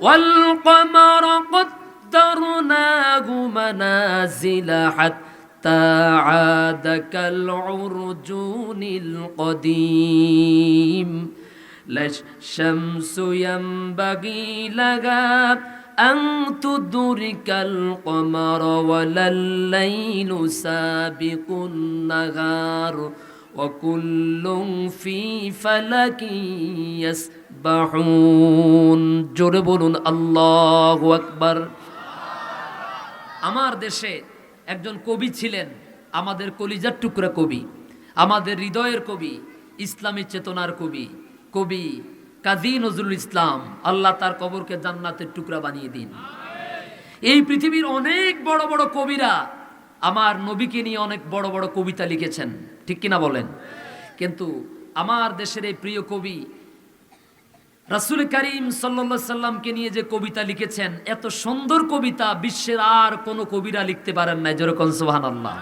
ওয়াল কমারা কদ্দারনাহু মানাজিলা হাত্তা আদা কাল উরজুনিল কদিম লাশ শামসু ইয়ানবাগি লাহা আন তুদরিকাল কমারা ওয়ালাল লাইলু সাবিকুন নাহার ওয়া কুল্লুন ফি ফালাকি ইয়াসবাহুন। জোরে বলুন আল্লাহু আকবার। আমার দেশে একজন কবি ছিলেন, আমাদের কলিজার টুকরা কবি, আমাদের হৃদয়ের কবি, ইসলামী চেতনার কবি, কবি কাজী নজরুল ইসলাম। আল্লাহ তার কবরকে জান্নাতের টুকরা বানিয়ে দিন। এই পৃথিবীর অনেক বড় বড় কবিরা আমার নবীকে নিয়ে অনেক বড় বড় কবিতা লিখেছেন, ঠিক কিনা বলেন? কিন্তু আমার দেশের এই প্রিয় কবি রাসূল করিম সাল্লাল্লাহু আলাইহি সাল্লামকে নিয়ে যে কবিতা লিখেছেন, এত সুন্দর কবিতা বিশ্বের আর কোনো কবিরা লিখতে পারেন না। জোরে কোন সুবহানাল্লাহ।